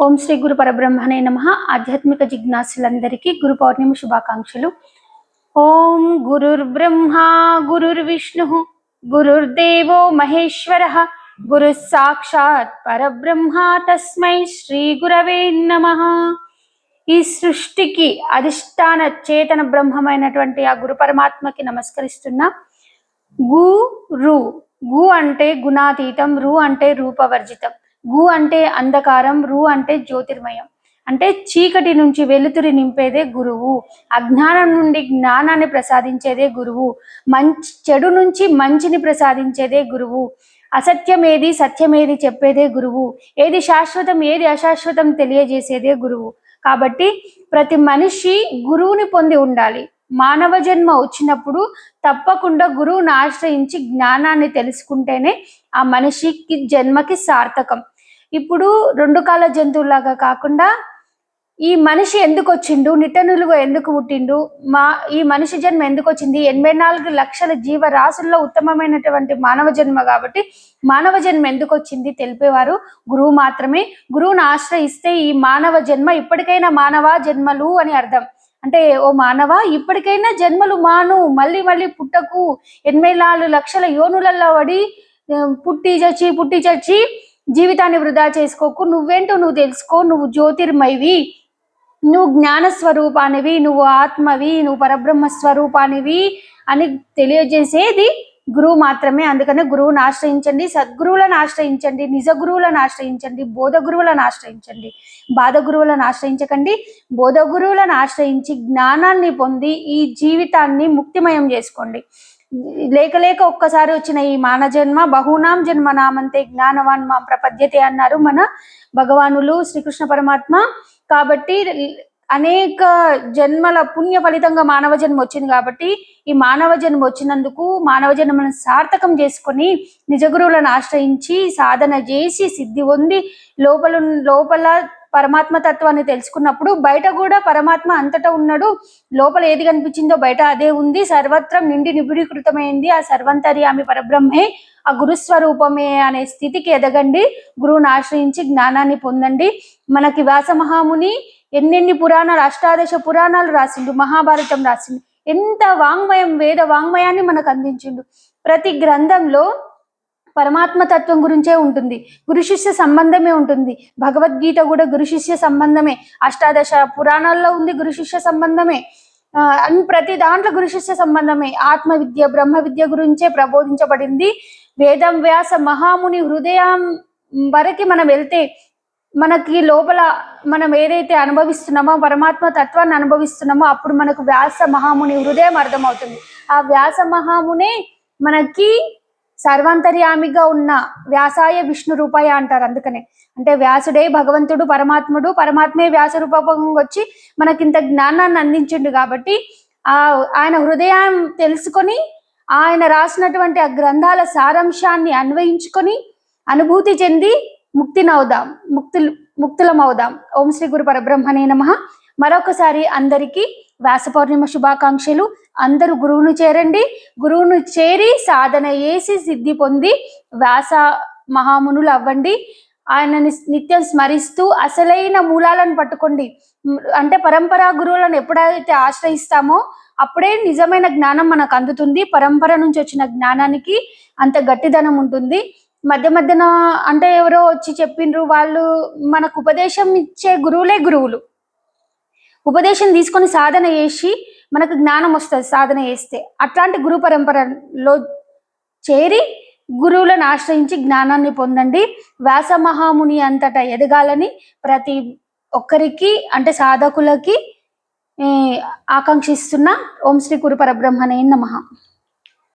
ఓం శ్రీ గురు పరబ్రహ్మణే నమః. ఆధ్యాత్మిక జిజ్ఞాసులందరికీ గురు పౌర్ణమి శుభాకాంక్షలు. ఓం గురుర్బ్రహ్మా గురుర్విష్ణుః గురుర్దేవో మహేశ్వరః గురు సాక్షాత్ పరబ్రహ్మ తస్మై శ్రీ గురవే నమః. ఈ సృష్టికి అధిష్టాన చేతన బ్రహ్మమైనటువంటి ఆ గురు పరమాత్మకి నమస్కరిస్తున్నా. గురు గు అంటే గుణాతీతం, రు అంటే రూపవర్జితం, గు అంటే అంధకారం, రు అంటే జ్యోతిర్మయం. అంటే చీకటి నుంచి వెలుతురి నింపేదే గురువు, అజ్ఞానం నుండి జ్ఞానాన్ని ప్రసాదించేదే గురువు, చెడు నుంచి మంచిని ప్రసాదించేదే గురువు, అసత్యమేది సత్యమేది చెప్పేదే గురువు, ఏది శాశ్వతం ఏది అశాశ్వతం తెలియజేసేదే గురువు. కాబట్టి ప్రతి మనిషి గురువుని పొంది ఉండాలి. మానవ జన్మ వచ్చినప్పుడు తప్పకుండా గురువుని ఆశ్రయించి జ్ఞానాన్ని తెలుసుకుంటేనే ఆ మనిషికి జన్మకి సార్థకం. ఇప్పుడు రెండు కాల జంతువులాగా కాకుండా ఈ మనిషి ఎందుకు వచ్చిండు, నిట్టనులుగా ఎందుకు పుట్టిండు, ఈ మనిషి జన్మ ఎందుకు వచ్చింది, 84 లక్షల జీవరాశుల్లో ఉత్తమమైనటువంటి మానవ జన్మ కాబట్టి మానవ జన్మ ఎందుకు వచ్చింది తెలిపేవారు గురువు మాత్రమే. గురువుని ఆశ్రయిస్తే ఈ మానవ జన్మ ఇప్పటికైనా మానవ జన్మలు అని అర్థం. అంటే ఓ మానవ ఇప్పటికైనా జన్మలు మాను, మళ్ళీ మళ్ళీ పుట్టకు, 84 లక్షల యోనులలో పడి పుట్టి చచ్చి జీవితాన్ని వృధా చేసుకోకు. నువ్వేంటో నువ్వు తెలుసుకో, నువ్వు జ్యోతిర్మయివి, నువ్వు జ్ఞాన స్వరూపానివి, నువ్వు ఆత్మవి, నువ్వు పరబ్రహ్మ స్వరూపానివి అని తెలియజేసేది గురువు మాత్రమే. అందుకనే గురువుని ఆశ్రయించండి, సద్గురువులను ఆశ్రయించండి, నిజ గురువులను ఆశ్రయించండి, బోధ గురువులను ఆశ్రయించండి. బాధ గురువులను ఆశ్రయించకండి, బోధ గురువులను ఆశ్రయించి జ్ఞానాన్ని పొంది ఈ జీవితాన్ని ముక్తిమయం చేసుకోండి. లేక ఒక్కసారి వచ్చిన ఈ మానవ జన్మ బహునాం జన్మ నామంతే జ్ఞానవాన్ మాం ప్రపద్యతే అన్నారు మన భగవానులు శ్రీకృష్ణ పరమాత్మ. కాబట్టి అనేక జన్మల పుణ్య ఫలితంగా మానవ జన్మ వచ్చింది. కాబట్టి ఈ మానవ జన్మ వచ్చినందుకు మానవ జన్మను సార్థకం చేసుకొని నిజ గురువులను ఆశ్రయించి సాధన చేసి సిద్ధి పొంది లోపల పరమాత్మ తత్వాన్ని తెలుసుకున్నప్పుడు బయట కూడా పరమాత్మ అంతటా ఉన్నాడు. లోపల ఏది కనిపించిందో బయట అదే ఉంది. సర్వత్రం నిండి నిబిడీకృతమైంది ఆ సర్వంతర్యామి పరబ్రహ్మే, ఆ గురుస్వరూపమే అనే స్థితికి ఎదగండి. గురువుని ఆశ్రయించి జ్ఞానాన్ని పొందండి. మనకి వ్యాస మహాముని ఎన్నెన్ని పురాణాలు, 18 పురాణాలు రాసిండు, మహాభారతం రాసిండు, ఎంత వాంగ్మయం వేద వాంగ్మయాన్ని మనకు అందించిండు. ప్రతి గ్రంథంలో పరమాత్మ తత్వం గురించే ఉంటుంది, గురు శిష్య సంబంధమే ఉంటుంది. భగవద్గీత కూడా గురు శిష్య సంబంధమే, 18 పురాణాల్లో ఉంది గురు శిష్య సంబంధమే, ప్రతి దాంట్లో గురు శిష్య సంబంధమే. ఆత్మ విద్య బ్రహ్మ విద్య గురించే ప్రబోధించబడింది. వేదం వ్యాస మహాముని హృదయం వరకు మనం వెళ్తే మనకి లోపల మనం ఏదైతే అనుభవిస్తున్నామో పరమాత్మ తత్వాన్ని అనుభవిస్తున్నామో అప్పుడు మనకు వ్యాస మహాముని హృదయం అర్థమవుతుంది. ఆ వ్యాస మహామునే మనకి సర్వాంతర్యామిగా ఉన్న వ్యాసాయ విష్ణు రూపాయ అంటారు. అందుకనే అంటే వ్యాసుడే భగవంతుడు, పరమాత్ముడు, పరమాత్మే వ్యాస రూపంగా వచ్చి మనకింత జ్ఞానాన్ని అందించిండు. కాబట్టి ఆయన హృదయం తెలుసుకొని ఆయన రాసినటువంటి ఆ గ్రంథాల సారాంశాన్ని అన్వయించుకొని అనుభూతి చెంది ముక్తులమవుదాం. ఓం శ్రీ గురు పరబ్రహ్మణే నమః. మరొకసారి అందరికీ వ్యాస పౌర్ణిమ శుభాకాంక్షలు. అందరూ గురువును చేరండి, గురువును చేరి సాధన చేసి సిద్ధి పొంది వ్యాస మహామునులు అవ్వండి. ఆయనని నిత్యం స్మరిస్తూ అసలైన మూలాలను పట్టుకోండి. అంటే పరంపరా గురువులను ఎప్పుడైతే ఆశ్రయిస్తామో అప్పుడే నిజమైన జ్ఞానం మనకు అందుతుంది. పరంపర నుంచి వచ్చిన జ్ఞానానికి అంత గట్టిదనం ఉంటుంది. మధ్యన అంటే ఎవరో వచ్చి చెప్పిండ్రు, వాళ్ళు మనకు ఉపదేశం ఇచ్చే గురువులే గురువులు. ఉపదేశం తీసుకొని సాధన చేసి మనకు జ్ఞానం వస్తుంది సాధన చేస్తే. అట్లాంటి గురు పరంపరలో చేరి గురువులను ఆశ్రయించి జ్ఞానాన్ని పొందండి. వ్యాస మహాముని అంతటా ఎదగాలని ప్రతి ఒక్కరికి అంటే సాధకులకి ఆకాంక్షిస్తున్నా. ఓం శ్రీ గురు పరబ్రహ్మణే నమః.